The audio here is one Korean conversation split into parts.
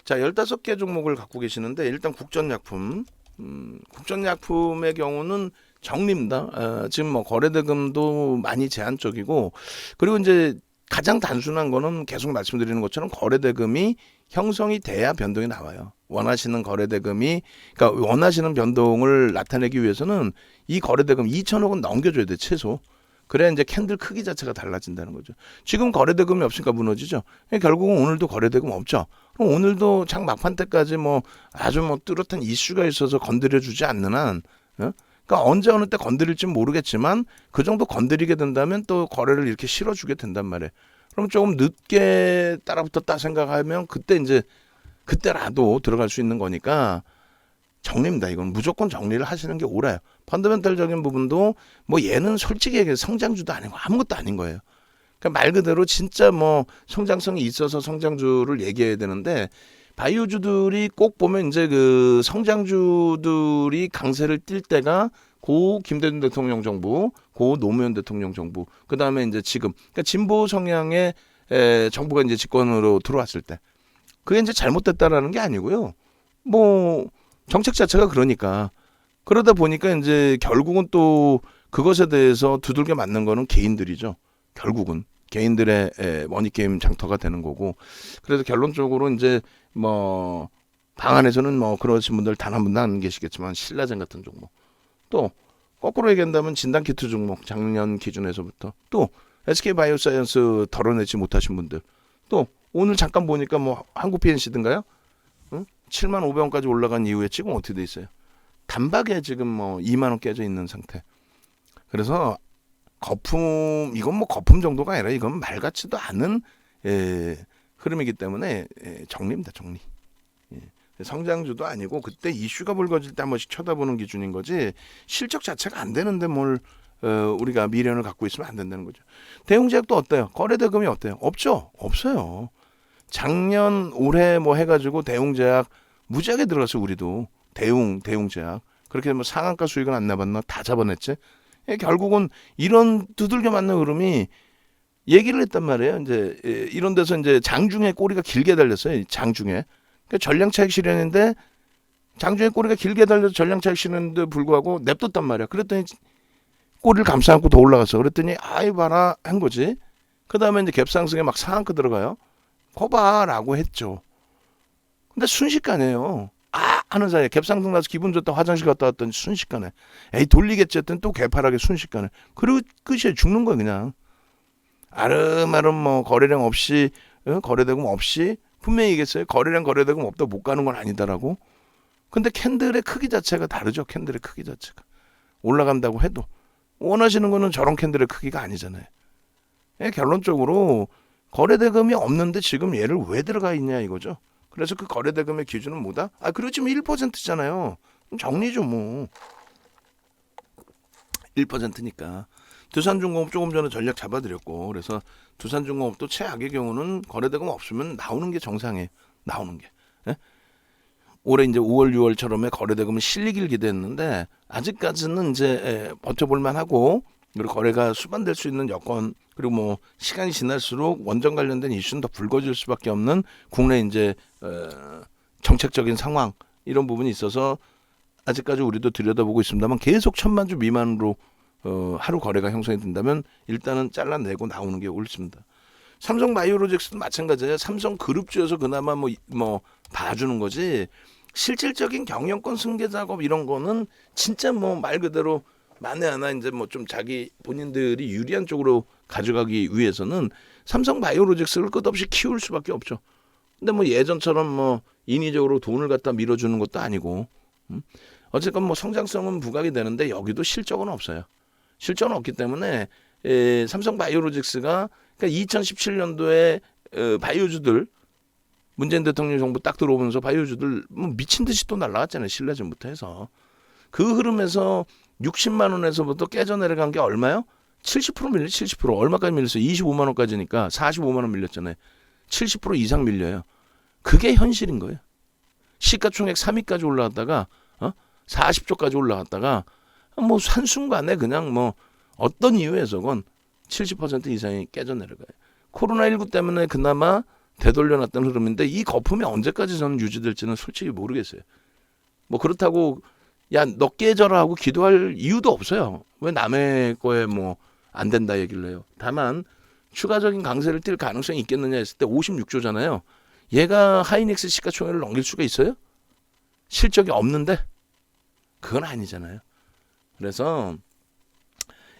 자, 15개 종목을 갖고 계시는데 일단 국전약품. 국전약품의 경우는 정리입니다. 지금 뭐 거래대금도 많이 제한적이고, 그리고 이제 가장 단순한 거는 계속 말씀드리는 것처럼 거래대금이 형성이 돼야 변동이 나와요. 원하시는 거래대금이, 그러니까 원하시는 변동을 나타내기 위해서는 이 거래대금 2천억은 넘겨줘야 돼, 최소. 그래야 이제 캔들 크기 자체가 달라진다는 거죠. 지금 거래대금이 없으니까 무너지죠. 결국은 오늘도 거래대금 없죠. 그럼 오늘도 장 막판 때까지 뭐 아주 뭐 뚜렷한 이슈가 있어서 건드려주지 않는 한, 그러니까 언제 어느 때 건드릴지 모르겠지만 그 정도 건드리게 된다면 또 거래를 이렇게 실어주게 된단 말이에요. 그럼 조금 늦게 따라붙었다 생각하면 그때라도 들어갈 수 있는 거니까 정리입니다. 이건 무조건 정리를 하시는 게 옳아요. 펀더멘탈적인 부분도 뭐 얘는 솔직히 얘기해서 성장주도 아니고 아무것도 아닌 거예요. 그러니까 말 그대로 진짜 뭐 성장성이 있어서 성장주를 얘기해야 되는데, 바이오주들이 꼭 보면 이제 그 성장주들이 강세를 띨 때가 고 김대중 대통령 정부, 고 노무현 대통령 정부, 그 다음에 이제 지금, 그러니까 진보 성향의 정부가 이제 집권으로 들어왔을 때, 그게 이제 잘못됐다라는 게 아니고요. 뭐 정책 자체가 그러다 보니까 이제 결국은 또 그것에 대해서 두들겨 맞는 거는 개인들이죠. 결국은 개인들의 머니게임 장터가 되는 거고, 그래서 결론적으로 이제 뭐 방안에서는 뭐 그러신 분들 단 한 분도 안 계시겠지만 신라젠 같은 종목, 또 거꾸로 얘기한다면 진단키트 종목 작년 기준에서부터, 또 SK바이오사이언스 덜어내지 못하신 분들, 또 오늘 잠깐 보니까 뭐 한국 PNC든가요? 75,000원까지 올라간 이후에 지금 어떻게 돼 있어요? 단박에 지금 뭐 2만 원 깨져 있는 상태. 그래서 거품, 이건 뭐 거품 정도가 아니라 이건 말 같지도 않은 흐름이기 때문에 정리입니다, 정리. 성장주도 아니고 그때 이슈가 불거질 때 한 번씩 쳐다보는 기준인 거지, 실적 자체가 안 되는데 뭘 우리가 미련을 갖고 있으면 안 된다는 거죠. 대웅제약도 어때요? 거래대금이 어때요? 없죠? 없어요. 작년 올해 뭐 해가지고 대웅제약 무지하게 들어갔어. 우리도 대웅제약 그렇게 뭐 상한가 수익은 안 나봤나? 다 잡아냈지. 결국은 이런 두들겨 맞는 흐름이 얘기를 했단 말이에요. 이제 이런 데서 이제 장중에 꼬리가 길게 달렸어요. 장중에. 그러니까 전량차익 실현인데 장중에 꼬리가 길게 달려서 전량차익 실현인데 불구하고 냅뒀단 말이야. 그랬더니 꼬리를 감싸 안고 더 올라갔어. 그랬더니 아이 봐라 한 거지. 그 다음에 이제 갭상승에 막 상한가 들어가요. 거봐라고 했죠. 근데 순식간에요. 하는 사이에 갭상승 나서 기분 좋다 화장실 갔다 왔더니 순식간에 에이 돌리겠지 했더니 또 개파락에 순식간에. 그리고 끝이에요. 죽는 거예요 그냥. 아름아름 뭐 거래량 없이 거래대금 없이 분명히 얘기했어요. 거래량 거래대금 없다 못 가는 건 아니다라고. 근데 캔들의 크기 자체가 다르죠. 캔들의 크기 자체가. 올라간다고 해도 원하시는 거는 저런 캔들의 크기가 아니잖아요. 결론적으로 거래대금이 없는데 지금 얘를 왜 들어가 있냐 이거죠. 그래서 그 거래대금의 기준은 뭐다? 그리고 지금 1%잖아요. 정리죠 뭐. 1%니까. 두산중공업 조금 전에 전략 잡아드렸고, 그래서 두산중공업도 최악의 경우는 거래대금 없으면 나오는 게 정상이에요. 나오는 게. 올해 이제 5월, 6월처럼의 거래대금은 실리기를 기대했는데 아직까지는 이제 버텨볼만 하고, 그리고 거래가 수반될 수 있는 여건, 그리고 뭐 시간이 지날수록 원전 관련된 이슈는 더 불거질 수밖에 없는 국내 이제 정책적인 상황, 이런 부분이 있어서 아직까지 우리도 들여다보고 있습니다만 계속 1,000만 주 미만으로 하루 거래가 형성이 된다면 일단은 잘라내고 나오는 게 옳습니다. 삼성바이오로직스도 마찬가지예요. 삼성그룹주에서 그나마 뭐 봐주는 거지, 실질적인 경영권 승계 작업 이런 거는 진짜 뭐 말 그대로 만에 하나 이제 뭐 좀 자기 본인들이 유리한 쪽으로 가져가기 위해서는 삼성바이오로직스를 끝없이 키울 수밖에 없죠. 근데 뭐 예전처럼 뭐 인위적으로 돈을 갖다 밀어주는 것도 아니고, 어쨌건 뭐 성장성은 부각이 되는데 여기도 실적은 없어요. 실적은 없기 때문에 삼성바이오로직스가 그러니까 2017년도에 바이오주들, 문재인 대통령 정부 딱 들어오면서 바이오주들 뭐 미친 듯이 또 날라갔잖아요. 신라젠부터 해서. 그 흐름에서 60만 원에서부터 깨져 내려간 게 얼마요? 70% 밀려. 70%. 얼마까지 밀렸어요? 25만 원까지니까 45만 원 밀렸잖아요. 70% 이상 밀려요. 그게 현실인 거예요. 시가총액 3위까지 올라갔다가 40조까지 올라갔다가 뭐 한순간에 그냥 뭐 어떤 이유에서건 70% 이상이 깨져 내려가요. 코로나19 때문에 그나마 되돌려놨던 흐름인데 이 거품이 언제까지 저는 유지될지는 솔직히 모르겠어요. 뭐 그렇다고 야 너 깨져라 하고 기도할 이유도 없어요. 왜 남의 거에 뭐 안 된다 얘기를 해요. 다만 추가적인 강세를 띌 가능성이 있겠느냐 했을 때 56조잖아요. 얘가 하이닉스 시가총액을 넘길 수가 있어요? 실적이 없는데? 그건 아니잖아요. 그래서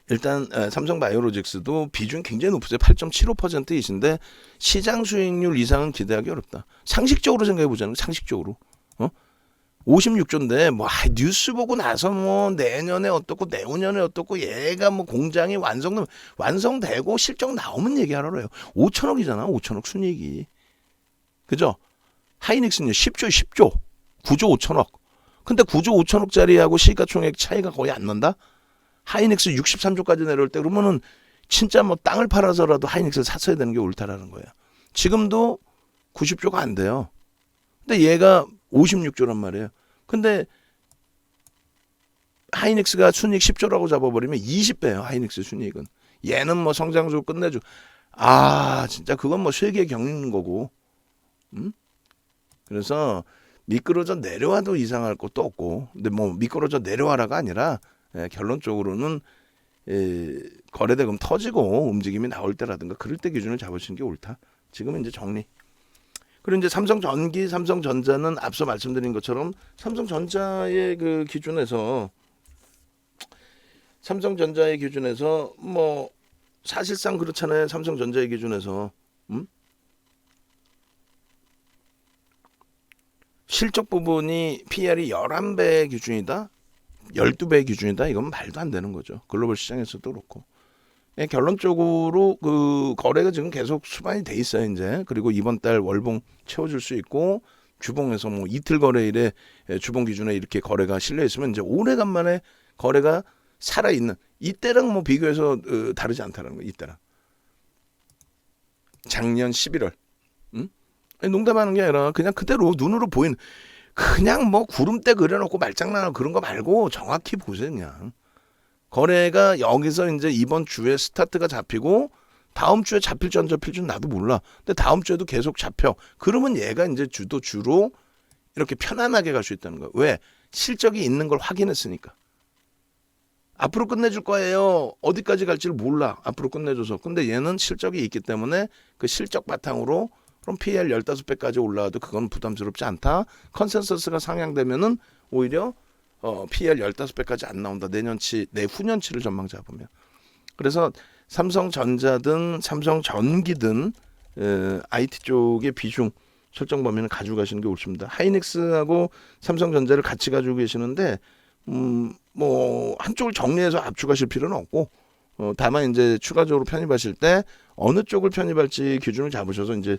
일단 삼성바이오로직스도 비중 굉장히 높으세요. 8.75%이신데 시장 수익률 이상은 기대하기 어렵다. 상식적으로 생각해 보자는 상식적으로. 56조인데 뭐 뉴스 보고 나서 뭐 내년에 어떻고 내후년에 어떻고 얘가 뭐 공장이 완성되고 실적 나오면 얘기하라 그래요. 5천억이잖아. 5천억 순이익이. 그죠? 하이닉스는 10조 9조 5천억. 근데 9조 5천억짜리하고 시가총액 차이가 거의 안 난다? 하이닉스 63조까지 내려올 때 그러면은 진짜 뭐 땅을 팔아서라도 하이닉스를 샀어야 되는 게 옳다라는 거예요. 지금도 90조가 안 돼요. 근데 얘가 56조란 말이에요. 근데 하이닉스가 순이익 10조라고 잡아버리면 20배예요. 하이닉스 순이익은. 얘는 뭐 성장주 끝내주. 진짜 그건 뭐 세계 경리는 거고. 그래서 미끄러져 내려와도 이상할 것도 없고. 근데 뭐 미끄러져 내려와라가 아니라 결론적으로는 거래대금 터지고 움직임이 나올 때라든가 그럴 때 기준을 잡으시는 게 옳다. 지금은 이제 정리. 그리고 이제 삼성전기, 삼성전자는 앞서 말씀드린 것처럼 삼성전자의 그 기준에서 뭐 사실상 그렇잖아요. 삼성전자의 기준에서 실적 부분이 PR이 11배 기준이다. 12배 기준이다. 이건 말도 안 되는 거죠. 글로벌 시장에서도 그렇고. 결론적으로 그 거래가 지금 계속 수반이 돼 있어요, 이제. 그리고 이번 달 월봉 채워줄 수 있고 주봉에서 뭐 이틀 거래일에 주봉 기준에 이렇게 거래가 실려 있으면 이제 오래간만에 거래가 살아 있는 이때랑 뭐 비교해서 다르지 않다는 거. 이때랑 작년 11월. 농담하는 게 아니라 그냥 그대로 눈으로 보이는 그냥 뭐 구름대 그려놓고 말장난하고 그런 거 말고 정확히 보세요, 그냥. 거래가 여기서 이제 이번 주에 스타트가 잡히고 다음 주에 잡힐지 안 잡힐지 나도 몰라. 근데 다음 주에도 계속 잡혀. 그러면 얘가 이제 주로 이렇게 편안하게 갈 수 있다는 거야. 왜? 실적이 있는 걸 확인했으니까. 앞으로 끝내줄 거예요. 어디까지 갈지를 몰라. 앞으로 끝내줘서. 근데 얘는 실적이 있기 때문에 그 실적 바탕으로 그럼 PL 15배까지 올라와도 그건 부담스럽지 않다. 컨센서스가 상향되면은 오히려 PL 15배까지 안 나온다. 내후년치를 전망 잡으면. 그래서 삼성전자든 삼성전기든 IT 쪽의 비중 설정 범위는 가지고 가시는 게 옳습니다. 하이닉스하고 삼성전자를 같이 가지고 계시는데 뭐 한쪽을 정리해서 압축하실 필요는 없고 다만 이제 추가적으로 편입하실 때 어느 쪽을 편입할지 기준을 잡으셔서 이제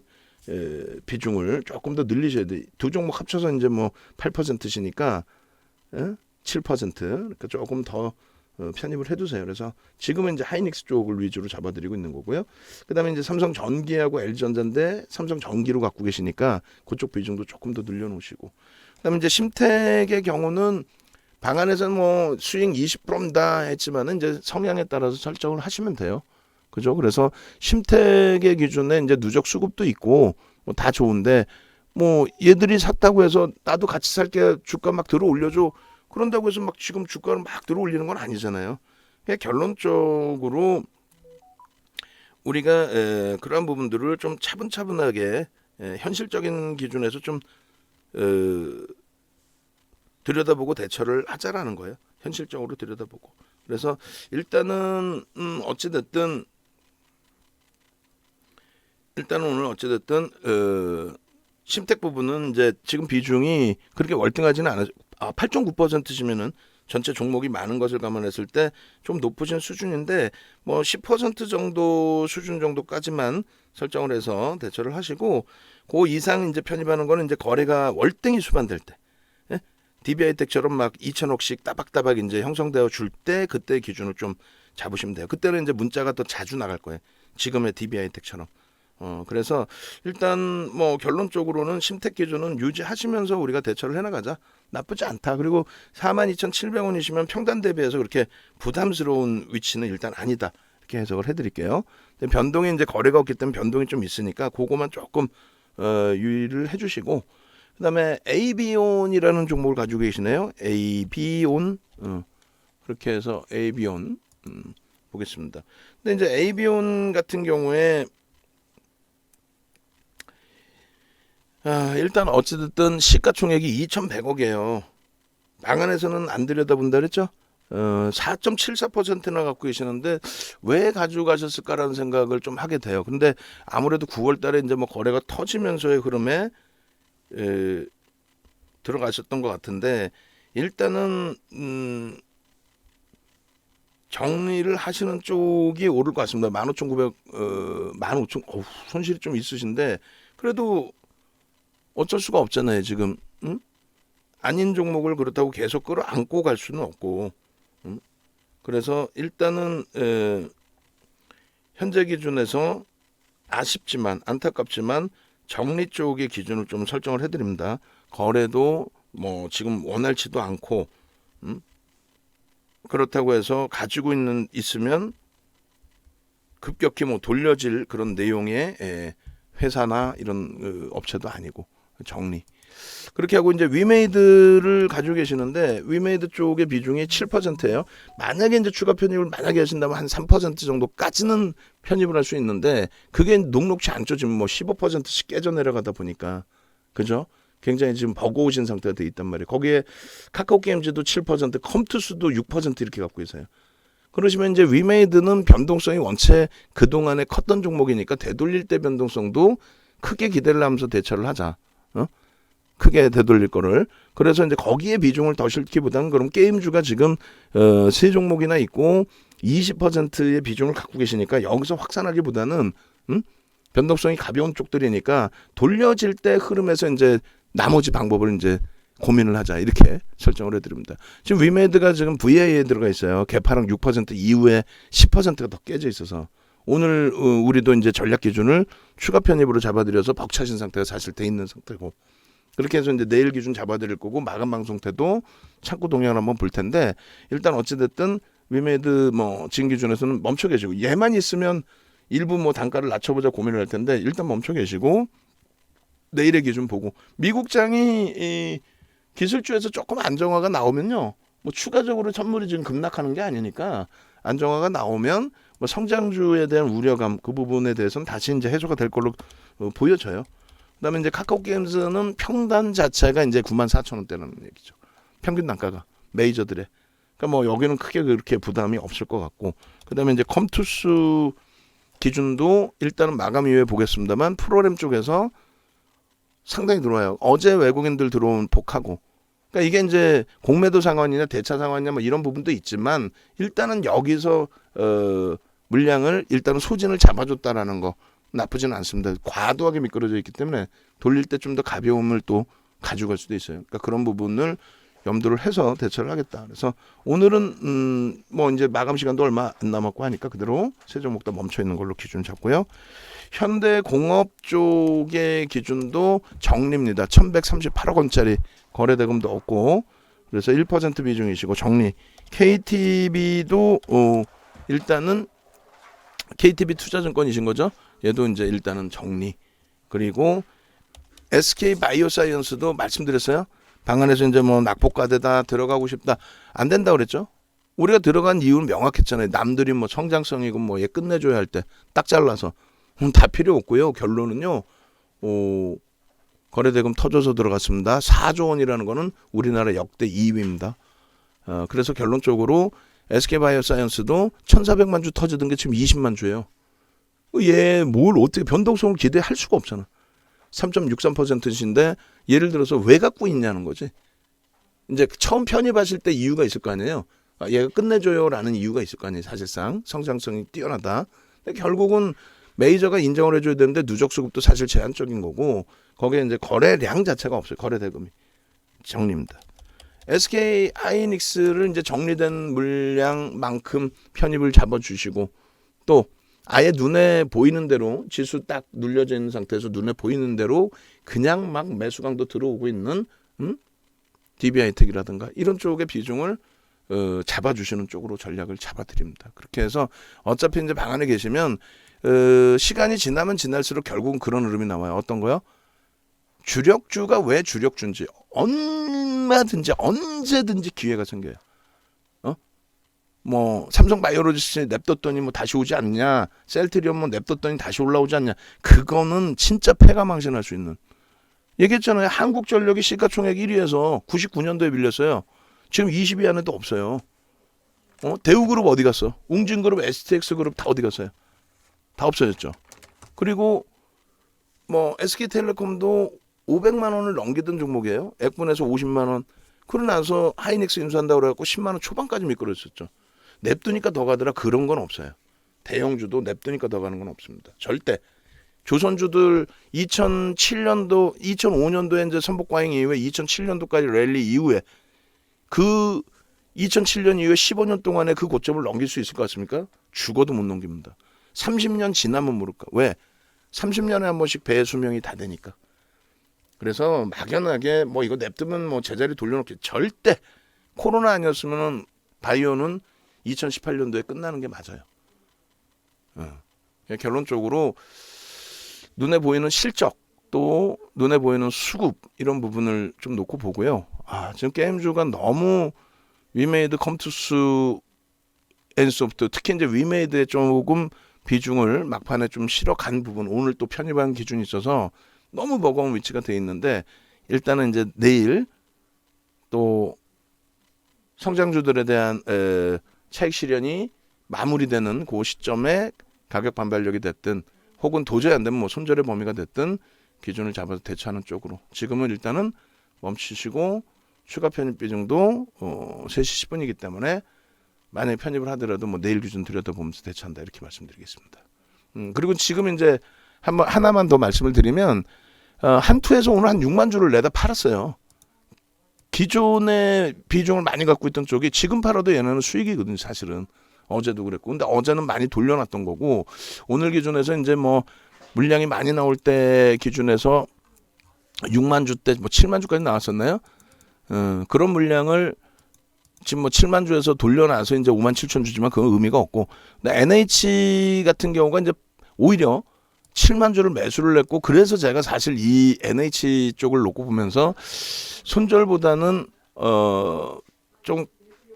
비중을 조금 더 늘리셔야 돼. 두 종목 합쳐서 이제 뭐 8%시니까 7% 그러니까 조금 더 편입을 해두세요. 그래서 지금은 이제 하이닉스 쪽을 위주로 잡아드리고 있는 거고요. 그다음에 이제 삼성전기하고 LG전자인데 삼성전기로 갖고 계시니까 그쪽 비중도 조금 더 늘려놓으시고. 그다음에 이제 심택의 경우는 방안에서는 뭐 수익 20%입니다 했지만은 이제 성향에 따라서 설정을 하시면 돼요. 그죠? 그래서 심택의 기준에 이제 누적 수급도 있고 뭐 다 좋은데 뭐 얘들이 샀다고 해서 나도 같이 살게 주가 막 들어 올려줘. 그런다고 해서 막 지금 주가를 막 들어 올리는 건 아니잖아요. 그러니까 결론적으로 우리가 그러한 부분들을 좀 차분차분하게 현실적인 기준에서 좀 들여다보고 대처를 하자라는 거예요. 현실적으로 들여다보고. 그래서 일단은 어찌됐든 오늘 어찌됐든 심택 부분은 이제 지금 비중이 그렇게 월등하지는 않아요. 8.9%시면은 전체 종목이 많은 것을 감안했을 때 좀 높으신 수준인데 뭐 10% 정도 수준 정도까지만 설정을 해서 대처를 하시고 그 이상 이제 편입하는 거는 이제 거래가 월등히 수반될 때 DBI텍처럼 막 2천억씩 따박따박 이제 형성되어 줄 때 그때 기준을 좀 잡으시면 돼요. 그때는 이제 문자가 더 자주 나갈 거예요. 지금의 DBI텍처럼. 그래서 일단 뭐 결론적으로는 심택 기준은 유지하시면서 우리가 대처를 해나가자. 나쁘지 않다. 그리고 42,700원이시면 평단 대비해서 그렇게 부담스러운 위치는 일단 아니다. 이렇게 해석을 해드릴게요. 변동이 이제 거래가 없기 때문에 변동이 좀 있으니까 그거만 조금 유의를 해주시고, 그다음에 AB온이라는 종목을 가지고 계시네요. AB온 그렇게 해서 AB온 보겠습니다. 근데 이제 AB온 같은 경우에 일단 어찌됐든 시가총액이 2,100억이에요. 방안에서는 안 들여다본다 그랬죠? 4.74%나 갖고 계시는데 왜 가지고 가셨을까라는 생각을 좀 하게 돼요. 근데 아무래도 9월 달에 이제 뭐 거래가 터지면서의 흐름에 들어가셨던 것 같은데, 일단은 정리를 하시는 쪽이 오를 것 같습니다. 15,900, 15,000, 손실이 좀 있으신데 그래도 어쩔 수가 없잖아요. 지금 아닌 종목을 그렇다고 계속 끌어안고 갈 수는 없고, 그래서 일단은 현재 기준에서 아쉽지만 안타깝지만 정리 쪽의 기준을 좀 설정을 해드립니다. 거래도 뭐 지금 원활치도 않고 그렇다고 해서 가지고 있으면 급격히 뭐 돌려질 그런 내용의 회사나 이런 업체도 아니고 정리. 그렇게 하고 이제 위메이드를 가지고 계시는데 위메이드 쪽의 비중이 7%예요. 만약에 이제 추가 편입을 만약에 하신다면 한 3% 정도까지는 편입을 할 수 있는데 그게 녹록치 않죠. 지금 뭐 15%씩 깨져 내려가다 보니까. 그죠? 굉장히 지금 버거우신 상태가 돼 있단 말이에요. 거기에 카카오 게임즈도 7%, 컴투스도 6% 이렇게 갖고 있어요. 그러시면 이제 위메이드는 변동성이 원체 그동안에 컸던 종목이니까 되돌릴 때 변동성도 크게 기대를 하면서 대처를 하자. 크게 되돌릴 거를. 그래서 이제 거기에 비중을 더 실기보다는 그럼 게임주가 지금 세 종목이나 있고 20%의 비중을 갖고 계시니까 여기서 확산하기보다는 변동성이 가벼운 쪽들이니까 돌려질 때 흐름에서 이제 나머지 방법을 이제 고민을 하자, 이렇게 설정을 해드립니다. 지금 위메이드가 지금 VI에 들어가 있어요. 개파랑 6% 이후에 10%가 더 깨져 있어서 오늘 우리도 이제 전략 기준을 추가 편입으로 잡아드려서 벅차신 상태가 사실 돼 있는 상태고, 그렇게 해서 이제 내일 기준 잡아드릴 거고 마감 방송 때도 창구 동향을 한번 볼 텐데, 일단 어찌됐든 위메이드 뭐 지금 기준에서는 멈춰 계시고, 얘만 있으면 일부 뭐 단가를 낮춰보자 고민을 할 텐데 일단 멈춰 계시고 내일의 기준 보고, 미국장이 이 기술주에서 조금 안정화가 나오면요, 뭐 추가적으로 선물이 지금 급락하는 게 아니니까 안정화가 나오면 뭐 성장주에 대한 우려감 그 부분에 대해서는 다시 이제 해소가 될 걸로 보여져요. 그다음에 이제 카카오 게임즈는 평단 자체가 이제 94,000원대라는 얘기죠. 평균 단가가 메이저들의. 그러니까 뭐 여기는 크게 그렇게 부담이 없을 것 같고, 그다음에 이제 컴투스 기준도 일단은 마감 이후에 보겠습니다만 프로그램 쪽에서 상당히 들어와요. 어제 외국인들 들어온 폭하고. 그러니까 이게 이제 공매도 상환이냐 대차 상환이냐 뭐 이런 부분도 있지만 일단은 여기서 물량을 일단은 소진을 잡아줬다라는 거 나쁘지는 않습니다. 과도하게 미끄러져 있기 때문에 돌릴 때 좀 더 가벼움을 또 가져갈 수도 있어요. 그러니까 그런 부분을 염두를 해서 대처를 하겠다. 그래서 오늘은 뭐 이제 마감 시간도 얼마 안 남았고 하니까 그대로 세 종목 다 멈춰 있는 걸로 기준 잡고요. 현대공업 쪽의 기준도 정리입니다. 1,138억 원짜리 거래대금도 없고, 그래서 1% 비중이시고 정리. KTB도 일단은 KTB 투자증권이신 거죠. 얘도 이제 일단은 정리. 그리고 SK바이오사이언스도 말씀드렸어요. 방안에서 이제 뭐 낙폭과대다 들어가고 싶다 안 된다 그랬죠. 우리가 들어간 이유는 명확했잖아요. 남들이 뭐 성장성이고 뭐 얘 끝내줘야 할 때 딱 잘라서 다 필요 없고요. 결론은요. 거래대금 터져서 들어갔습니다. 4조 원이라는 거는 우리나라 역대 2위입니다. 그래서 결론적으로 SK바이오사이언스도 1,400만 주 터지던 게 지금 20만 주예요. 얘 뭘 어떻게 변동성을 기대할 수가 없잖아. 3.63%인데 예를 들어서 왜 갖고 있냐는 거지. 이제 처음 편입하실 때 이유가 있을 거 아니에요. 얘가 끝내줘요라는 이유가 있을 거 아니에요. 사실상 성장성이 뛰어나다. 근데 결국은 메이저가 인정을 해줘야 되는데 누적 수급도 사실 제한적인 거고, 거기에 이제 거래량 자체가 없어요. 거래 대금이 정리입니다. SK 하이닉스를 이제 정리된 물량만큼 편입을 잡아주시고, 또 아예 눈에 보이는 대로 지수 딱 눌려져 있는 상태에서 눈에 보이는 대로 그냥 막 매수 강도 들어오고 있는 DB하이텍이라든가 이런 쪽의 비중을 잡아주시는 쪽으로 전략을 잡아드립니다. 그렇게 해서 어차피 이제 방 안에 계시면 시간이 지나면 지날수록 결국은 그런 흐름이 나와요. 어떤 거요? 주력주가 왜 주력주인지 얼마든지 언제든지 기회가 생겨요. 뭐 삼성바이오로직스 냅뒀더니 뭐 다시 오지 않냐, 셀트리온 뭐 냅뒀더니 다시 올라오지 않냐, 그거는 진짜 패가 망신할 수 있는. 얘기했잖아요. 한국전력이 시가총액 1위에서 99년도에 밀렸어요. 지금 20위 안에도 없어요. 대우그룹 어디 갔어? 웅진그룹, STX그룹 다 어디 갔어요? 다 없어졌죠. 그리고 뭐 SK텔레콤도 500만 원을 넘기던 종목이에요. 액분에서 50만 원. 그러고 나서 하이닉스 인수한다고 그래갖고 10만 원 초반까지 미끄러졌었죠. 냅두니까 더 가더라, 그런 건 없어요. 대형주도 냅두니까 더 가는 건 없습니다. 절대. 조선주들 2007년도, 2005년도에 이제 선복과잉 이후에 2007년도까지 랠리 이후에 그 2007년 이후에 15년 동안에 그 고점을 넘길 수 있을 것 같습니까? 죽어도 못 넘깁니다. 30년 지나면 모를까. 왜? 30년에 한 번씩 배의 수명이 다 되니까. 그래서 막연하게 뭐 이거 냅두면 뭐 제자리 돌려놓기, 절대. 코로나 아니었으면 바이오는 2018년도에 끝나는 게 맞아요. 결론적으로 눈에 보이는 실적, 또 눈에 보이는 수급, 이런 부분을 좀 놓고 보고요. 지금 게임주가 너무 위메이드, 컴투스, 엔소프트, 특히 이제 위메이드에 조금 비중을 막판에 좀 실어간 부분, 오늘 또 편입한 기준이 있어서 너무 버거운 위치가 돼 있는데, 일단은 이제 내일 또 성장주들에 대한 차익 실현이 마무리되는 그 시점에 가격 반발력이 됐든, 혹은 도저히 안 되면 뭐 손절의 범위가 됐든 기준을 잡아서 대처하는 쪽으로 지금은 일단은 멈추시고, 추가 편입 비중도 3시 10분이기 때문에 만약에 편입을 하더라도 뭐 내일 기준 들여다보면서 대처한다, 이렇게 말씀드리겠습니다. 그리고 지금 이제 하나만 더 말씀을 드리면, 한투에서 오늘 한 6만 주를 내다 팔았어요. 기존의 비중을 많이 갖고 있던 쪽이 지금 팔아도 얘네는 수익이거든요, 사실은. 어제도 그랬고. 근데 어제는 많이 돌려놨던 거고, 오늘 기준에서 이제 뭐 물량이 많이 나올 때 기준에서 6만 주 때 뭐 7만 주까지 나왔었나요? 그런 물량을 지금 뭐 7만 주에서 돌려놔서 이제 5만 7천 주지만 그건 의미가 없고, 근데 NH 같은 경우가 이제 오히려 7만 주를 매수를 했고, 그래서 제가 사실 이 NH 쪽을 놓고 보면서 손절보다는 좀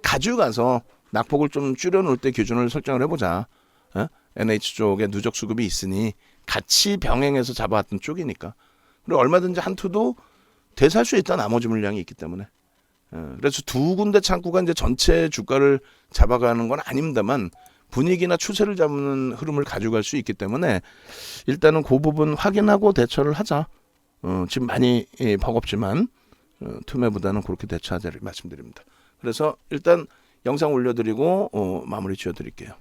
가져가서 낙폭을 좀 줄여놓을 때 기준을 설정을 해보자. NH 쪽에 누적 수급이 있으니 같이 병행해서 잡아왔던 쪽이니까. 그리고 얼마든지 한투도 대살 수 있다, 나머지 물량이 있기 때문에. 그래서 두 군데 창구가 이제 전체 주가를 잡아가는 건 아닙니다만, 분위기나 추세를 잡는 흐름을 가져갈 수 있기 때문에 일단은 그 부분 확인하고 대처를 하자. 지금 많이 버겁지만 투매보다는 그렇게 대처하자를 말씀드립니다. 그래서 일단 영상 올려드리고 마무리 지어드릴게요.